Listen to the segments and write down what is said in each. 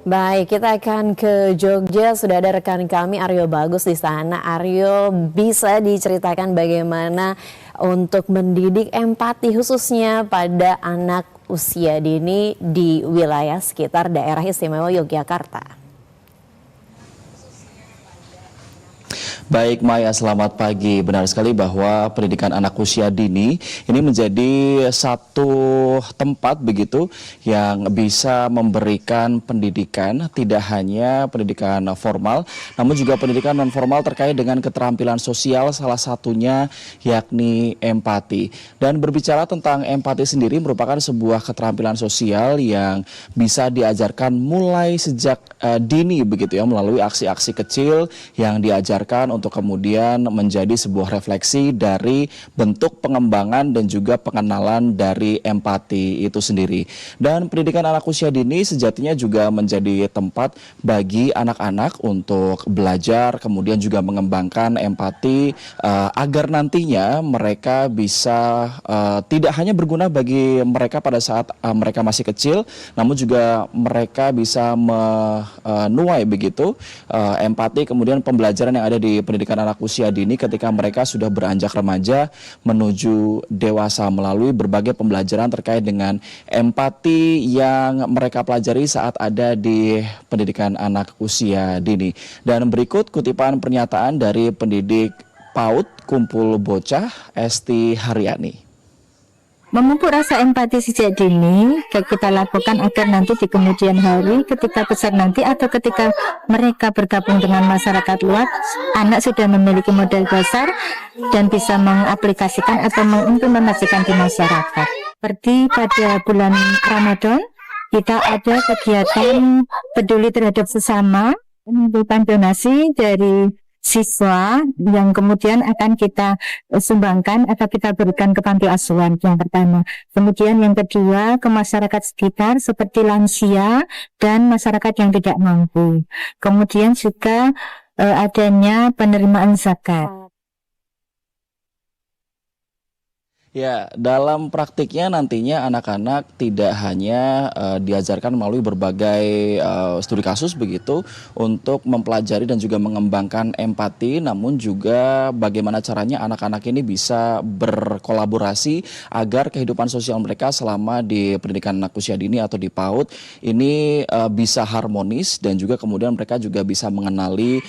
Baik, kita akan ke Jogja. Sudah ada rekan kami Aryo Bagus di sana. Aryo, bisa diceritakan bagaimana untuk mendidik empati khususnya pada anak usia dini di wilayah sekitar daerah istimewa Yogyakarta? Baik Maya, selamat pagi. Benar sekali bahwa pendidikan anak usia dini ini menjadi satu tempat begitu yang bisa memberikan pendidikan, tidak hanya pendidikan formal, namun juga pendidikan non formal terkait dengan keterampilan sosial, salah satunya yakni empati. Dan berbicara tentang empati sendiri merupakan sebuah keterampilan sosial yang bisa diajarkan mulai sejak dini begitu ya, melalui aksi-aksi kecil yang diajarkan untuk kemudian menjadi sebuah refleksi dari bentuk pengembangan dan juga pengenalan dari empati itu sendiri. Dan pendidikan anak usia dini sejatinya juga menjadi tempat bagi anak-anak untuk belajar, kemudian juga mengembangkan empati agar nantinya mereka bisa tidak hanya berguna bagi mereka pada saat mereka masih kecil, namun juga mereka bisa menuai begitu empati, kemudian pembelajaran yang ada di pendidikan anak usia dini ketika mereka sudah beranjak remaja menuju dewasa melalui berbagai pembelajaran terkait dengan empati yang mereka pelajari saat ada di pendidikan anak usia dini. Dan berikut kutipan pernyataan dari pendidik PAUD Kumpul Bocah Esti Haryani. Memupuk rasa empati sejak dini kita lakukan agar nanti di kemudian hari ketika besar nanti atau ketika mereka bergabung dengan masyarakat luas, anak sudah memiliki modal dasar dan bisa mengaplikasikan atau mengimplementasikan di masyarakat. Seperti pada bulan Ramadan, kita ada kegiatan peduli terhadap sesama, mengumpulkan donasi dari siswa yang kemudian akan kita sumbangkan atau kita berikan ke panti asuhan yang pertama. Kemudian yang kedua ke masyarakat sekitar seperti lansia dan masyarakat yang tidak mampu. Kemudian juga adanya penerimaan zakat. Ya, dalam praktiknya nantinya anak-anak tidak hanya diajarkan melalui berbagai studi kasus begitu untuk mempelajari dan juga mengembangkan empati, namun juga bagaimana caranya anak-anak ini bisa berkolaborasi agar kehidupan sosial mereka selama di pendidikan anak usia dini atau di PAUD ini bisa harmonis, dan juga kemudian mereka juga bisa mengenali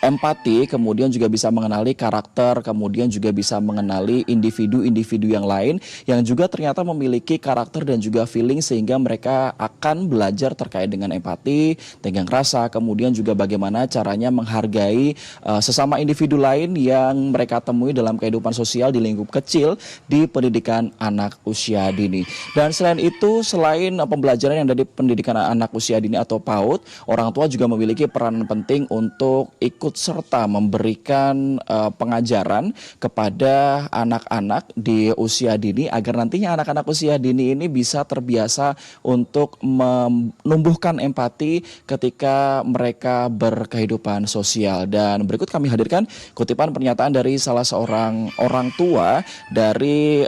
empati, kemudian juga bisa mengenali karakter, kemudian juga bisa mengenali individu yang lain yang juga ternyata memiliki karakter dan juga feeling, sehingga mereka akan belajar terkait dengan empati, tenggang rasa, kemudian juga bagaimana caranya menghargai sesama individu lain yang mereka temui dalam kehidupan sosial di lingkup kecil di pendidikan anak usia dini. Dan selain itu, selain pembelajaran yang dari pendidikan anak usia dini atau PAUD, orang tua juga memiliki peranan penting untuk ikut serta memberikan pengajaran kepada anak-anak di usia dini agar nantinya anak-anak usia dini ini bisa terbiasa untuk menumbuhkan empati ketika mereka berkehidupan sosial. Dan berikut kami hadirkan kutipan pernyataan dari salah seorang orang tua dari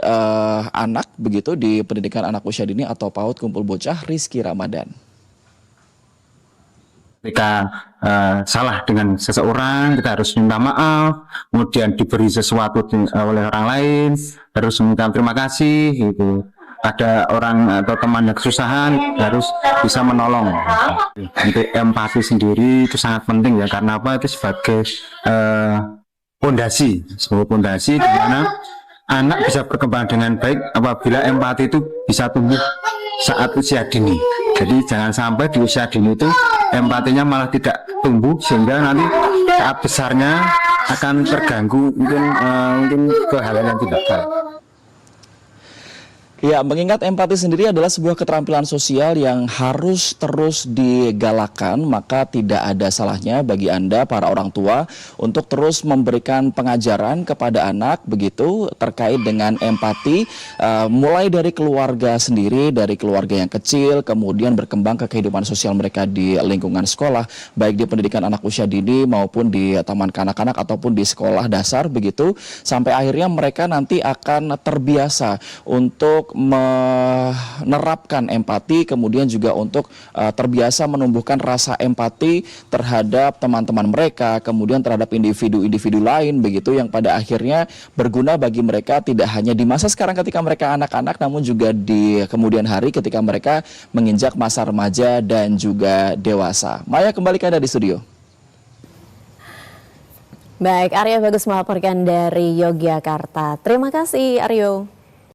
anak begitu di pendidikan anak usia dini atau PAUD Kumpul Bocah, Rizky Ramadan. Ketika salah dengan seseorang, kita harus minta maaf, kemudian diberi sesuatu oleh orang lain, harus minta terima kasih gitu. Ada orang atau teman yang kesusahan, harus bisa menolong. Untuk empati sendiri itu sangat penting ya, karena apa? Itu sebagai pondasi, sebuah pondasi di mana anak bisa berkembang dengan baik apabila empati itu bisa tumbuh saat usia dini. Jadi jangan sampai di usia dini itu empatinya malah tidak tumbuh, sehingga nanti saat besarnya akan terganggu mungkin ke hal yang tidak baik. Ya, mengingat empati sendiri adalah sebuah keterampilan sosial yang harus terus digalakkan, maka tidak ada salahnya bagi Anda para orang tua untuk terus memberikan pengajaran kepada anak begitu terkait dengan empati, mulai dari keluarga sendiri, dari keluarga yang kecil, kemudian berkembang ke kehidupan sosial mereka di lingkungan sekolah, baik di pendidikan anak usia dini maupun di taman kanak-kanak ataupun di sekolah dasar begitu, sampai akhirnya mereka nanti akan terbiasa untuk untuk menerapkan empati, kemudian juga untuk terbiasa menumbuhkan rasa empati terhadap teman-teman mereka, kemudian terhadap individu-individu lain begitu yang pada akhirnya berguna bagi mereka tidak hanya di masa sekarang ketika mereka anak-anak, namun juga di kemudian hari ketika mereka menginjak masa remaja dan juga dewasa. Maya, kembali ke Anda di studio. Baik, Aryo Bagus melaporkan dari Yogyakarta. Terima kasih Aryo.